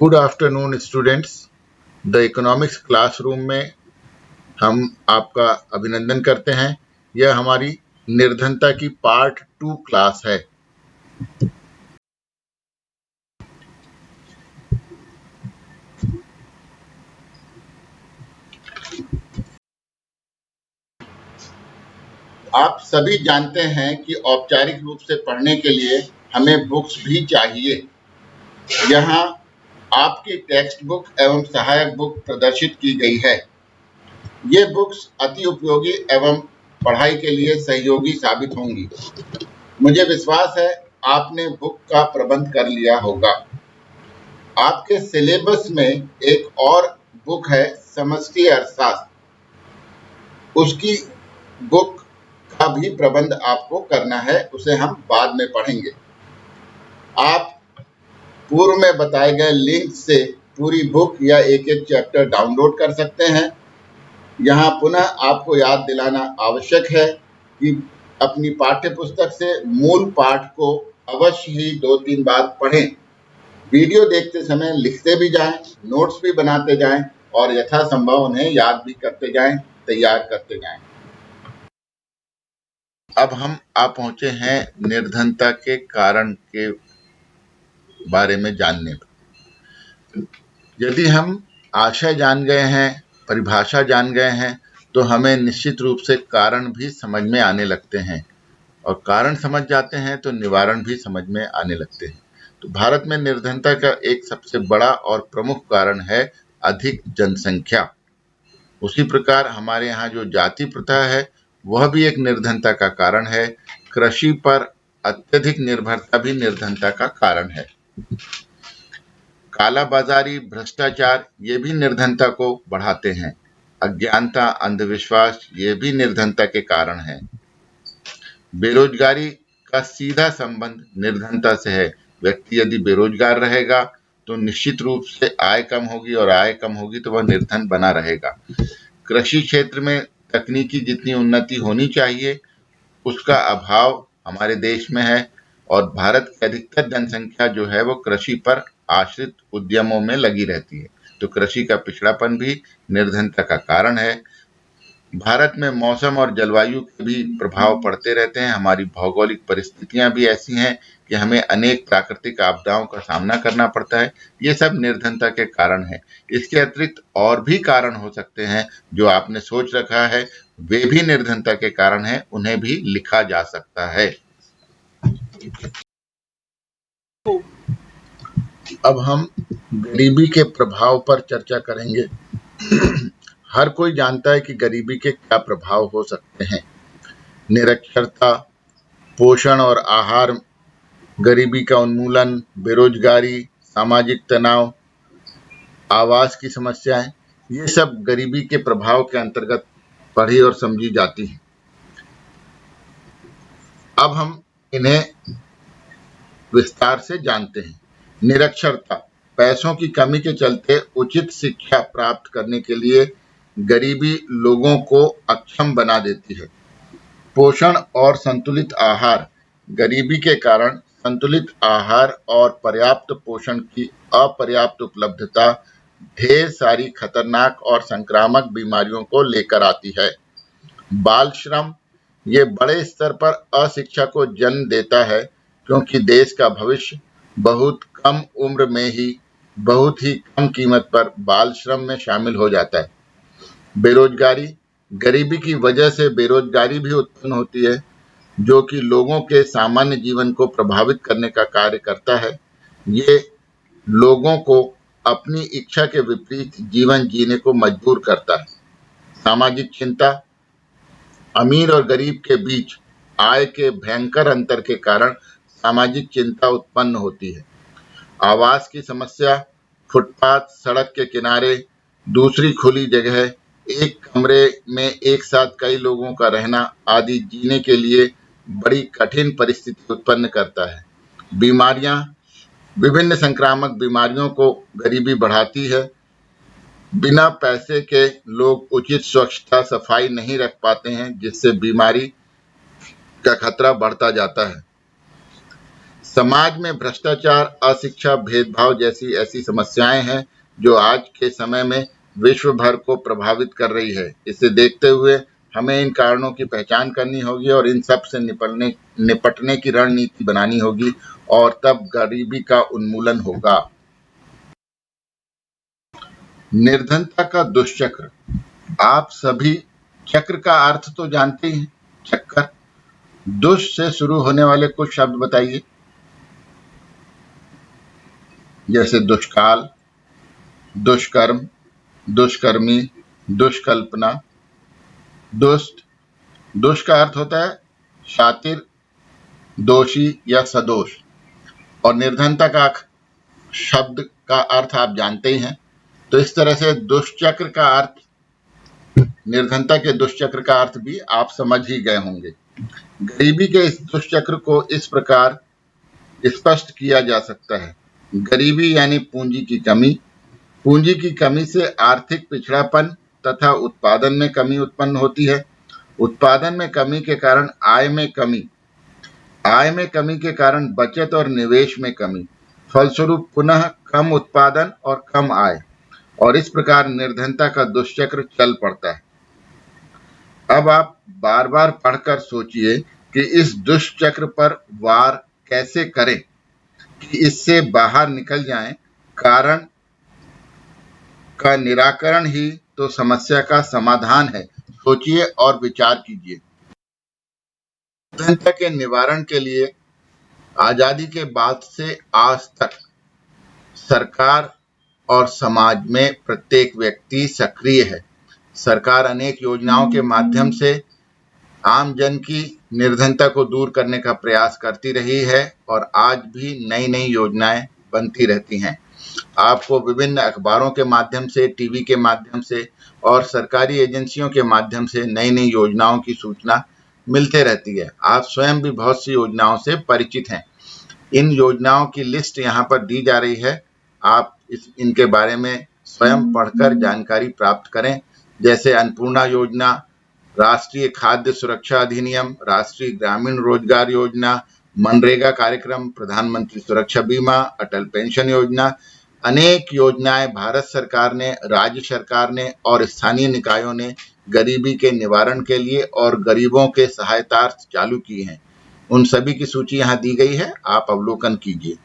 Good afternoon students. The economics classroom में हम आपका अभिनंदन करते हैं। यह हमारी निर्धनता की पार्ट 2 क्लास है। आप सभी जानते हैं कि औपचारिक रूप से पढ़ने के लिए हमें बुक्स भी चाहिए। यहाँ आपकी टेक्स्ट बुक एवं सहायक बुक प्रदर्शित की गई है। ये बुक्स अति उपयोगी एवं पढ़ाई के लिए सहयोगी साबित होंगी। मुझे विश्वास है आपने बुक का प्रबंध कर लिया होगा। आपके सिलेबस में एक और बुक है समष्टि अर्थशास्त्र, उसकी बुक का भी प्रबंध आपको करना है, उसे हम बाद में पढ़ेंगे। आप पूर्व में बताए गए लिंक से पूरी बुक या एक एक चैप्टर डाउनलोड कर सकते हैं। यहाँ पुनः आपको याद दिलाना आवश्यक है कि अपनी पाठ्य पुस्तक से मूल पाठ को अवश्य ही 2-3 बार पढ़ें। वीडियो देखते समय लिखते भी जाएं, नोट्स भी बनाते जाएं और यथासंभव उन्हें याद भी करते जाएं, तैयार करते जाएं। अब हम पहुंचे हैं निर्धनता के कारण के बारे में जानने पर। यदि हम आशय जान गए हैं, परिभाषा जान गए हैं, तो हमें निश्चित रूप से कारण भी समझ में आने लगते हैं, और कारण समझ जाते हैं तो निवारण भी समझ में आने लगते हैं। तो भारत में निर्धनता का एक सबसे बड़ा और प्रमुख कारण है अधिक जनसंख्या। उसी प्रकार हमारे यहाँ जो जाति प्रथा है वह भी एक निर्धनता का कारण है। कृषि पर अत्यधिक निर्भरता भी निर्धनता का कारण है। कालाबाजारी, भ्रष्टाचार ये भी निर्धनता को बढ़ाते हैं। अज्ञानता, अंधविश्वास ये भी निर्धनता के कारण है। बेरोजगारी का सीधा संबंध निर्धनता से है। व्यक्ति यदि बेरोजगार रहेगा तो निश्चित रूप से आय कम होगी, और आय कम होगी तो वह निर्धन बना रहेगा। कृषि क्षेत्र में तकनीकी जितनी उन्नति होनी चाहिए उसका अभाव हमारे देश में है, और भारत की अधिकतर जनसंख्या जो है वो कृषि पर आश्रित उद्यमों में लगी रहती है। तो कृषि का पिछड़ापन भी निर्धनता का कारण है। भारत में मौसम और जलवायु के भी प्रभाव पड़ते रहते हैं। हमारी भौगोलिक परिस्थितियां भी ऐसी हैं कि हमें अनेक प्राकृतिक आपदाओं का सामना करना पड़ता है। ये सब निर्धनता के कारण है। इसके अतिरिक्त और भी कारण हो सकते हैं जो आपने सोच रखा है, वे भी निर्धनता के कारण हैं, उन्हें भी लिखा जा सकता है। अब हम गरीबी के प्रभाव पर चर्चा करेंगे। हर कोई जानता है कि गरीबी के क्या प्रभाव हो सकते हैं। निरक्षरता, पोषण और आहार, गरीबी का उन्मूलन, बेरोजगारी, सामाजिक तनाव, आवास की समस्याएं, ये सब गरीबी के प्रभाव के अंतर्गत पढ़ी और समझी जाती हैं। अब हम इन्हें विस्तार से जानते हैं। निरक्षरता, पैसों की कमी के चलते उचित शिक्षा प्राप्त करने के लिए गरीबी लोगों को अक्षम बना देती है। पोषण और संतुलित आहार, गरीबी के कारण संतुलित आहार और पर्याप्त पोषण की अपर्याप्त उपलब्धता ढेर सारी खतरनाक और संक्रामक बीमारियों को लेकर आती है। बाल श्रम, ये बड़े स्तर पर अशिक्षा को जन्म देता है, क्योंकि देश का भविष्य बहुत कम उम्र में ही बहुत ही कम कीमत पर बाल श्रम में शामिल हो जाता है। बेरोजगारी, गरीबी की वजह से बेरोजगारी भी उत्पन्न होती है, जो कि लोगों के सामान्य जीवन को प्रभावित करने का कार्य करता है। ये लोगों को अपनी इच्छा के विपरीत जीवन जीने को मजबूर करता है। सामाजिक चिंता, अमीर और गरीब के बीच आय के भयंकर अंतर के कारण सामाजिक चिंता उत्पन्न होती है। आवास की समस्या, फुटपाथ, सड़क के किनारे, दूसरी खुली जगह, एक कमरे में एक साथ कई लोगों का रहना आदि जीने के लिए बड़ी कठिन परिस्थिति उत्पन्न करता है। बीमारियां, विभिन्न संक्रामक बीमारियों को गरीबी बढ़ाती है। बिना पैसे के लोग उचित स्वच्छता सफाई नहीं रख पाते हैं, जिससे बीमारी का खतरा बढ़ता जाता है। समाज में भ्रष्टाचार, अशिक्षा, भेदभाव जैसी ऐसी समस्याएं हैं जो आज के समय में विश्व भर को प्रभावित कर रही है। इसे देखते हुए हमें इन कारणों की पहचान करनी होगी और इन सब से निपटने की रणनीति बनानी होगी और तब गरीबी का उन्मूलन होगा। निर्धनता का दुष्चक्र। आप सभी चक्र का अर्थ तो जानते ही हैं। चक्कर। दुष् से शुरू होने वाले कुछ शब्द बताइए। जैसे दुष्काल, दुष्कर्म, दुष्कर्मी, दुष्कल्पना। दुष्ट। दुष्ट का अर्थ होता है शातिर, दोषी या सदोष। और निर्धनता का शब्द का अर्थ आप जानते ही हैं। तो इस तरह से दुष्चक्र का अर्थ, निर्धनता के दुष्चक्र का अर्थ भी आप समझ ही गए होंगे। गरीबी के इस दुष्चक्र को इस प्रकार स्पष्ट किया जा सकता है। गरीबी यानी पूंजी की कमी। पूंजी की कमी से आर्थिक पिछड़ापन तथा उत्पादन में कमी उत्पन्न होती है। उत्पादन में कमी के कारण आय में कमी। आय में कमी के कारण बचत और निवेश में कमी। फलस्वरूप पुनः कम उत्पादन और कम आय, और इस प्रकार निर्धनता का दुष्चक्र चल पड़ता है। अब आप बार बार पढ़कर सोचिए कि इस दुष्चक्र पर वार कैसे करें कि इससे बाहर निकल जाएं। कारण का निराकरण ही तो समस्या का समाधान है। सोचिए और विचार कीजिए। निर्धनता के निवारण के लिए आजादी के बाद से आज तक सरकार और समाज में प्रत्येक व्यक्ति सक्रिय है। सरकार अनेक योजनाओं के माध्यम से आम जन की निर्धनता को दूर करने का प्रयास करती रही है और आज भी नई नई योजनाएं बनती रहती हैं। आपको विभिन्न अखबारों के माध्यम से, टीवी के माध्यम से और सरकारी एजेंसियों के माध्यम से नई नई योजनाओं की सूचना मिलते रहती है। आप स्वयं भी बहुत सी योजनाओं से परिचित हैं। इन योजनाओं की लिस्ट यहाँ पर दी जा रही है। आप इनके बारे में स्वयं पढ़कर जानकारी प्राप्त करें। जैसे अन्नपूर्णा योजना, राष्ट्रीय खाद्य सुरक्षा अधिनियम, राष्ट्रीय ग्रामीण रोजगार योजना, मनरेगा कार्यक्रम, प्रधानमंत्री सुरक्षा बीमा, अटल पेंशन योजना। अनेक योजनाएं भारत सरकार ने, राज्य सरकार ने और स्थानीय निकायों ने गरीबी के निवारण के लिए और गरीबों के सहायतार्थ चालू की हैं। उन सभी की सूची यहाँ दी गई है, आप अवलोकन कीजिए।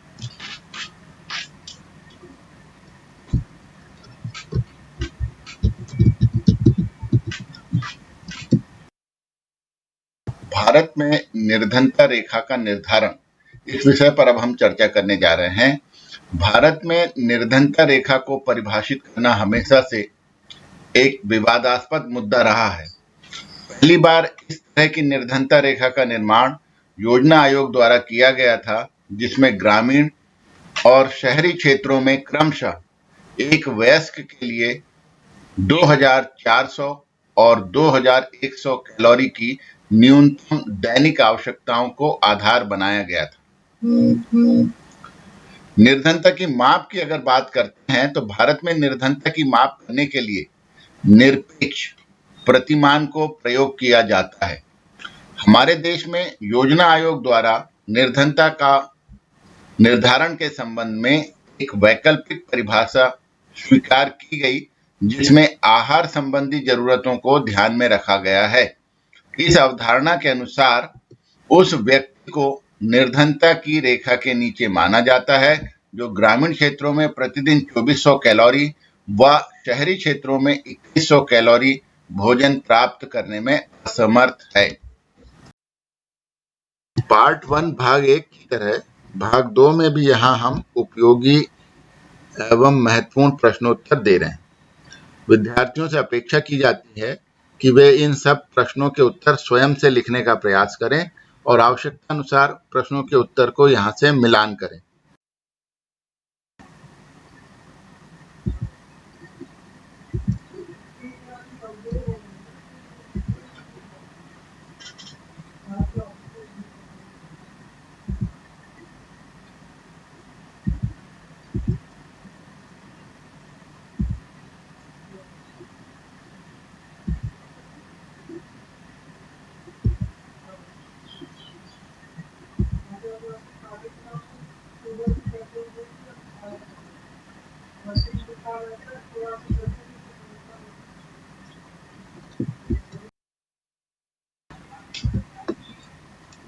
भारत में निर्धनता रेखा का निर्धारण, इस विषय पर अब हम चर्चा करने जा रहे हैं। भारत में निर्धनता रेखा को परिभाषित करना हमेशा से एक विवादास्पद मुद्दा रहा है। पहली बार इस तरह की निर्धनता रेखा का निर्माण योजना आयोग द्वारा किया गया था, जिसमें ग्रामीण और शहरी क्षेत्रों में क्रमशः एक वयस्क के लिए 2400 और 2100 कैलोरी की न्यूनतम दैनिक आवश्यकताओं को आधार बनाया गया था। निर्धनता की माप की अगर बात करते हैं तो भारत में निर्धनता की माप करने के लिए निरपेक्ष प्रतिमान को प्रयोग किया जाता है। हमारे देश में योजना आयोग द्वारा निर्धनता का निर्धारण के संबंध में एक वैकल्पिक परिभाषा स्वीकार की गई, जिसमें आहार संबंधी जरूरतों को ध्यान में रखा गया है। इस अवधारणा के अनुसार उस व्यक्ति को निर्धनता की रेखा के नीचे माना जाता है जो ग्रामीण क्षेत्रों में प्रतिदिन 2400 कैलोरी व शहरी क्षेत्रों में 2100 कैलोरी भोजन प्राप्त करने में असमर्थ है। पार्ट 1 भाग 1 की तरह भाग 2 में भी यहाँ हम उपयोगी एवं महत्वपूर्ण प्रश्नोत्तर दे रहे हैं। विद्यार्थियों से अपेक्षा की जाती है कि वे इन सब प्रश्नों के उत्तर स्वयं से लिखने का प्रयास करें और आवश्यकता अनुसार प्रश्नों के उत्तर को यहाँ से मिलान करें।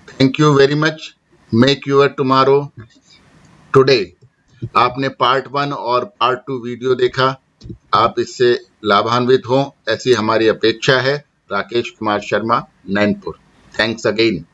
Thank you very much. Make your tomorrow today. आपने पार्ट 1 और पार्ट 2 वीडियो देखा, आप इससे लाभान्वित हों ऐसी हमारी अपेक्षा है। राकेश कुमार शर्मा, नैनपुर। Thanks again.